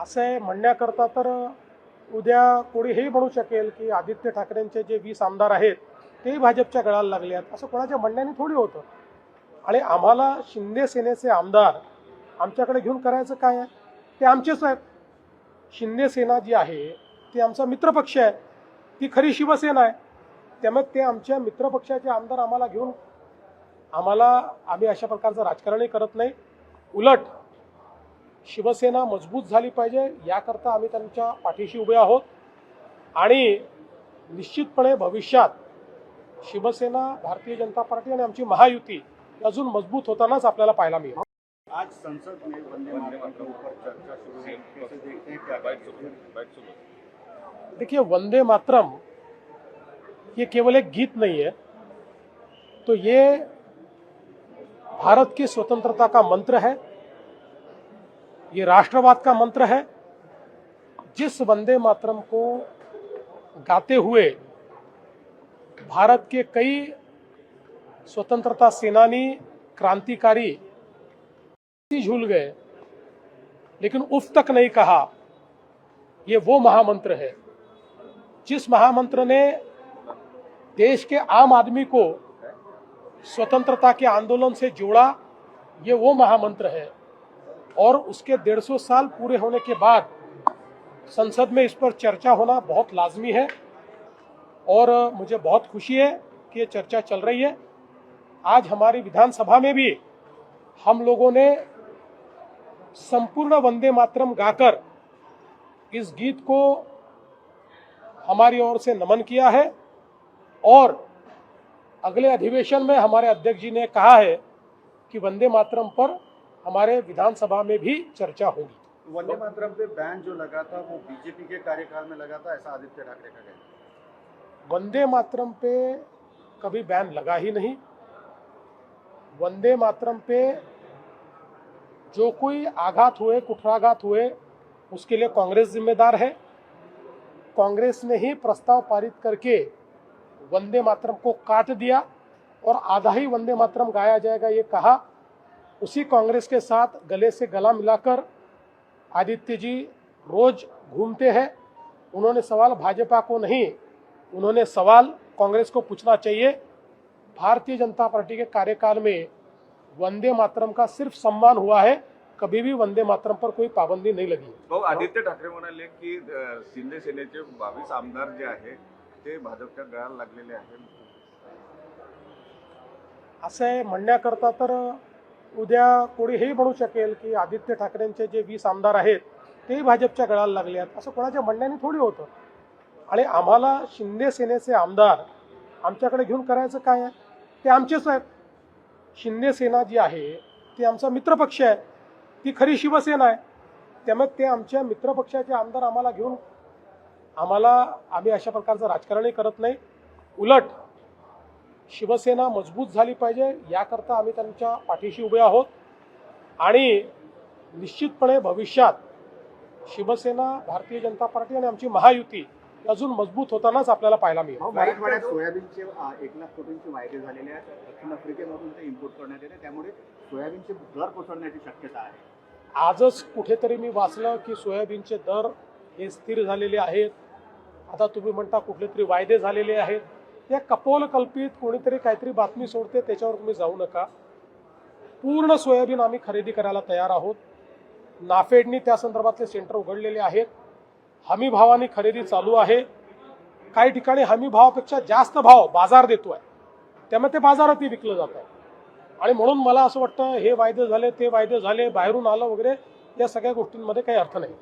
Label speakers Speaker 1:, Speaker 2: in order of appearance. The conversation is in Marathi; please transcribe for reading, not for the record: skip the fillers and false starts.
Speaker 1: असं आहे म्हणण्याकरता तर उद्या कोणी हेही म्हणू शकेल की आदित्य ठाकरेंचे जे 20 आमदार आहेत तेही भाजपच्या गळाला लागले आहेत, असं कोणाच्या म्हणण्याने थोडी होतं. आणि आम्हाला शिंदे सेनेचे आमदार आमच्याकडे घेऊन करायचं काय आहे? ते आमचेच आहेत. शिंदे सेना जी आहे ती आमचा मित्रपक्ष आहे, ती खरी शिवसेना आहे. त्यामुळे ते आमच्या मित्रपक्षाचे आमदार आम्हाला घेऊन आम्ही अशा प्रकारचं राजकारणही करत नाही. उलट शिवसेना मजबूत झाली पाहिजे याकरता आम्ही त्यांच्या पाठीशी उभे आहोत. आणि निश्चितपणे भविष्यात शिवसेना, भारतीय जनता पार्टी आणि आमची महायुती अजून मजबूत होतानाच आपल्याला पाहायला मिळेल.
Speaker 2: आज संसद में वंदे मातरम के ऊपर चर्चा शुरू हुई, कैसे देखते हैं, क्या
Speaker 1: देखिए, वंदे मातरम ये केवल एक गीत नहीं है, तो ये भारत की स्वतंत्रता का मंत्र है, ये राष्ट्रवाद का मंत्र है. जिस वंदे मातरम को गाते हुए भारत के कई स्वतंत्रता सेनानी, क्रांतिकारी झूल गए लेकिन उफ तक नहीं कहा, ये वो महामंत्र है. जिस महामंत्र ने देश के आम आदमी को स्वतंत्रता के आंदोलन से जोड़ा, ये वो महामंत्र है. और उसके 150 साल पूरे होने के बाद संसद में इस पर चर्चा होना बहुत लाजमी है. और मुझे बहुत खुशी है कि ये चर्चा चल रही है. आज हमारी विधानसभा में भी हम लोगों ने संपूर्ण वंदे मातरम गाकर इस गीत को हमारी ओर से नमन किया है. और अगले अधिवेशन में हमारे अध्यक्ष जी ने कहा है कि वंदे मातरम पर हमारे विधानसभा में भी चर्चा होगी.
Speaker 2: वंदे मातरम पे बैन जो लगा था वो बीजेपी के कार्यकाल में लगा था, ऐसा आदित्य ठाकरे का कहना.
Speaker 1: वंदे मातरम पे कभी बैन लगा ही नहीं. वंदे मातरम पे जो कोई आघात हुए, कुठाराघात हुए, उसके लिए कांग्रेस जिम्मेदार है. कांग्रेस ने ही प्रस्ताव पारित करके वंदे मातरम को काट दिया और आधा ही वंदे मातरम गाया जाएगा ये कहा. उसी कांग्रेस के साथ गले से गला मिलाकर आदित्य जी रोज घूमते हैं. उन्होंने सवाल भाजपा को नहीं, उन्होंने सवाल कांग्रेस को पूछना चाहिए. भारतीय जनता पार्टी के कार्यकाल में वंदे मातरम का सिर्फ सम्मान हुआ है, कभी भी वंदे मातरम पर कोई पाबंदी नहीं लगी.
Speaker 3: भाऊ, आदित्य ठाकरे म्हणाले की शिंदे सेनेचे 22 आमदार जे आहे ते भाजपच्या गळाला लागलेले आहेत.
Speaker 1: असं आहे म्हणण्याकरता तर उद्या कोणी हेही म्हणू शकेल की आदित्य ठाकरेंचे जे 20 आमदार आहेत तेही भाजपच्या गळाला लागले आहेत, असं कोणाच्या म्हणण्याने थोडी होतं. आणि आम्हाला शिंदे सेनेचे आमदार आमच्याकडे घेऊन करायचं काय आहे? ते आमचेच आहेत. शिंदे सेना जी आहे ती आमचा मित्रपक्ष आहे, ती खरी शिवसेना आहे. त्यामुळे ते आमच्या मित्रपक्षाचे आमदार आम्हाला घेऊन आम्ही अशा प्रकारचं राजकारणही करत नाही. उलट शिवसेना मजबूत झाली पाहिजे याकरता आम्ही त्यांच्या पाठीशी उभे आहोत. आणि निश्चितपणे भविष्यात शिवसेना, भारतीय जनता पार्टी आणि आमची महायुती अजून मजबूत होतानाच आपल्याला पाहायला मिळेल.
Speaker 2: मराठवाड्यात सोयाबीनचे 1 लाख कोटींचे वायदे झालेले आहेत. दक्षिण आफ्रिकेमधून ते इम्पोर्ट करण्यात येते, त्यामुळे सोयाबीनचे दर कोसळण्याची शक्यता आहे.
Speaker 1: आजच कुठेतरी मी वाचलं की सोयाबीनचे दर हे स्थिर झालेले आहेत. आता तुम्ही म्हणता कुठले तरी वायदे झालेले आहेत. या कपोलकल्पित कोणीतरी काहीतरी बातमी सोडते, त्याच्यावर तुम्ही जाऊ नका. पूर्ण सोयाबीन आम्ही खरेदी करायला तयार आहोत. नाफेडनी त्या संदर्भातले सेंटर उघडलेले आहेत. हमी भावाने खरेदी चालू आहे. काही ठिकाणी हमी भावापेक्षा जास्त भाव बाजार देतोय, त्यामुळे ते बाजारातही विकलं जात आहे. आणि म्हणून मला असं वाटतं हे वायदे झाले, ते वायदे झाले, बाहेरून आलं वगैरे, या सगळ्या गोष्टींमध्ये काही अर्थ नाही.